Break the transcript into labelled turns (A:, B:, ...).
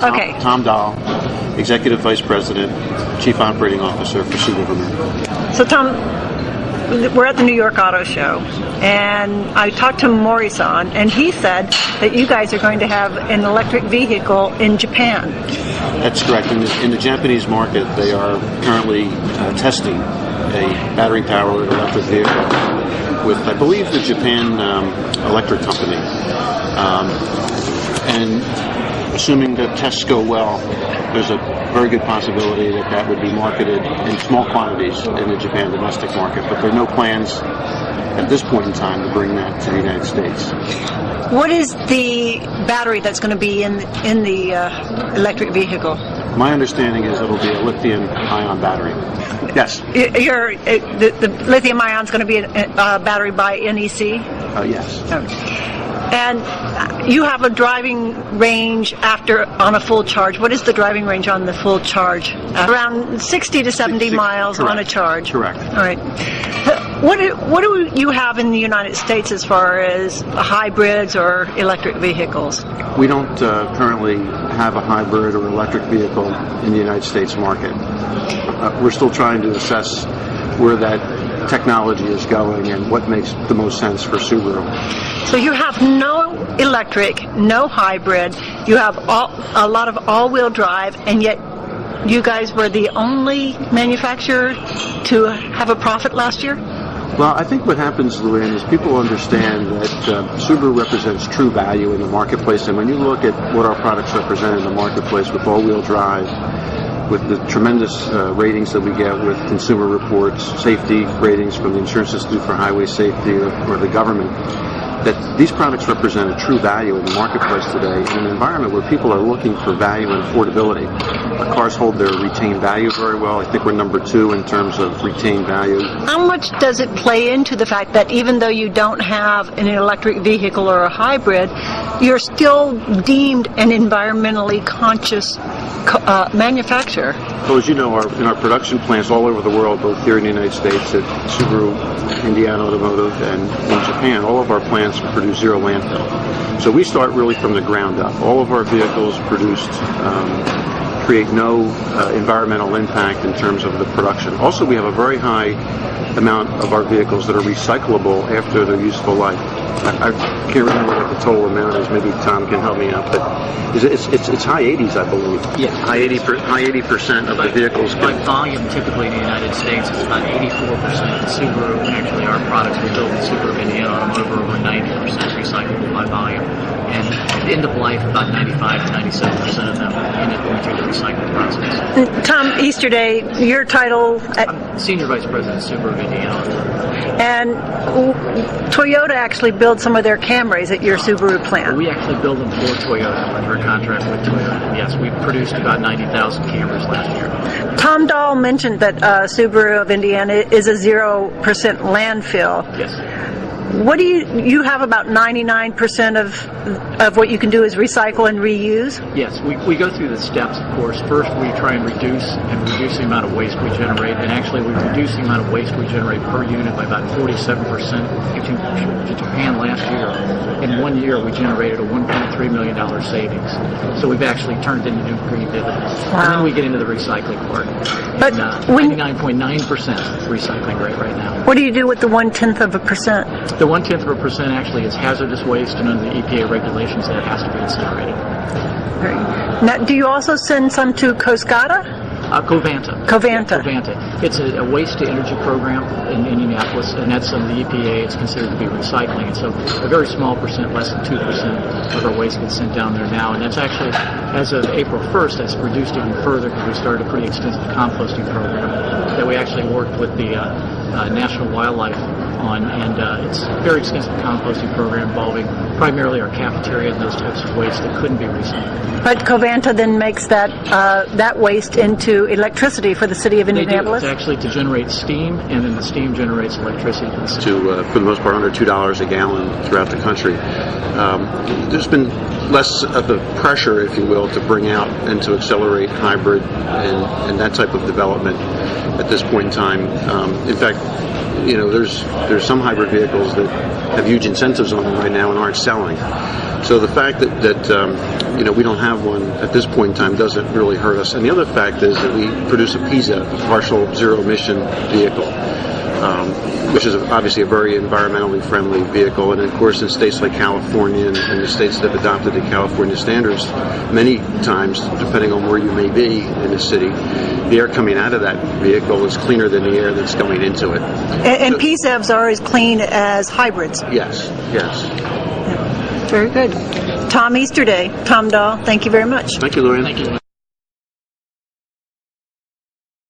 A: Okay.
B: Tom Dahl, Executive Vice President, Chief Operating Officer for Subaru of America.
A: So Tom, we're at the New York Auto Show, and I talked to Mori-san, and he said that you guys are going to have an electric vehicle in Japan.
B: That's correct. In the Japanese market, they are currently testing a battery-powered electric vehicle with, I believe, the Japan Electric Company. And assuming that tests go well, there's a very good possibility that that would be marketed in small quantities in the Japan domestic market, but there are no plans at this point in time to bring that to the United States.
A: What is the battery that's going to be in the electric vehicle?
B: My understanding is it'll be a lithium-ion battery. Yes.
A: The lithium-ion is going to be a battery by NEC?
B: Yes.
A: And you have a driving range on a full charge. What is the driving range on the full charge? Around 60 to 70 miles
B: correct.
A: On a charge.
B: Correct.
A: All right. What do you have in the United States as far as hybrids or electric vehicles?
B: We don't currently have a hybrid or electric vehicle in the United States market. We're still trying to assess where that technology is going and what makes the most sense for Subaru.
A: So you have no electric, no hybrid, you have a lot of all-wheel drive, and yet you guys were the only manufacturer to have a profit last year?
B: Well, I think what happens, Luann, is people understand that Subaru represents true value in the marketplace, and when you look at what our products represent in the marketplace with all-wheel drive, with the tremendous ratings that we get with Consumer Reports, safety ratings from the Insurance Institute for Highway Safety or the government, that these products represent a true value in the marketplace today in an environment where people are looking for value and affordability. Our cars hold their retained value very well. I think we're number 2 in terms of retained value.
A: How much does it play into the fact that even though you don't have an electric vehicle or a hybrid, you're still deemed an environmentally conscious manufacturer?
B: Well, as you know, in our production plants all over the world, both here in the United States at Subaru Indiana Automotive and in Japan, all of our plants produce zero landfill. So we start really from the ground up. All of our vehicles produced create no environmental impact in terms of the production. Also, we have a very high amount of our vehicles that are recyclable after their useful life. I can't remember what the total amount is. Maybe Tom can help me out, but it's high 80s, I believe.
C: Yes.
B: High 80% of the vehicles.
C: By volume, typically in the United States, it's about 84%. Subaru, actually, our products we build in Subaru of Indiana Automotive are over 90% recyclable by volume. And at the end of life, about 95 to 97% of them end up going through the recycling process.
A: Tom Easterday, your title?
C: I'm Senior Vice President of Subaru of Indiana.
A: And Toyota actually builds some of their Camrys at your Subaru plant.
C: We actually build them for Toyota under a contract with Toyota. Yes, we produced about 90,000 Camrys last year.
A: Tom Dahl mentioned that Subaru of Indiana is a 0% landfill.
C: Yes.
A: What do you have about 99% of what you can do is recycle and reuse?
C: Yes, we go through the steps, of course. First, we try and reduce the amount of waste we generate, and actually we reduce the amount of waste we generate per unit by about 47%. In Japan last year, in 1 year, we generated a $1.3 million savings. So we've actually turned into new green dividends. Wow. And then we get into the recycling part.
A: But
C: 99.9% recycling rate right now.
A: What do you do with the 0.1%?
C: The 0.1% actually is hazardous waste, and under the EPA regulations, that has to be incinerated.
A: Right. Now, do you also send some to Covanta?
C: Covanta. It's a waste-to-energy program in Indianapolis, and that's under the EPA. It's considered to be recycling, and so a very small percent, less than 2% of our waste gets sent down there now. And that's actually, as of April 1st, that's reduced even further because we started a pretty extensive composting program that we actually worked with the National Wildlife on, and it's a very extensive composting program involving primarily our cafeteria and those types of waste that couldn't be recycled.
A: But Covanta then makes that waste into electricity for the city of Indianapolis?
C: They do. It's actually to generate steam, and then the steam generates electricity for the city.
B: For the most part, under $2 a gallon throughout the country. There's been less of the pressure, if you will, to bring out and to accelerate hybrid and that type of development at this point in time. In fact, there's some hybrid vehicles that have huge incentives on them right now and aren't selling. So the fact that we don't have one at this point in time doesn't really hurt us. And the other fact is that we produce a PZEV, a partial zero emission vehicle, which is obviously a very environmentally friendly vehicle. And of course, in states like California and the states that have adopted the California standards, many times, depending on where you may be in the city, the air coming out of that vehicle is cleaner than the air that's going into it.
A: And PZEVs are as clean as hybrids.
B: Yes.
A: Very good. Tom Easterday, Tom Dahl, thank you very much.
B: Thank you, Lorraine.
C: Thank you.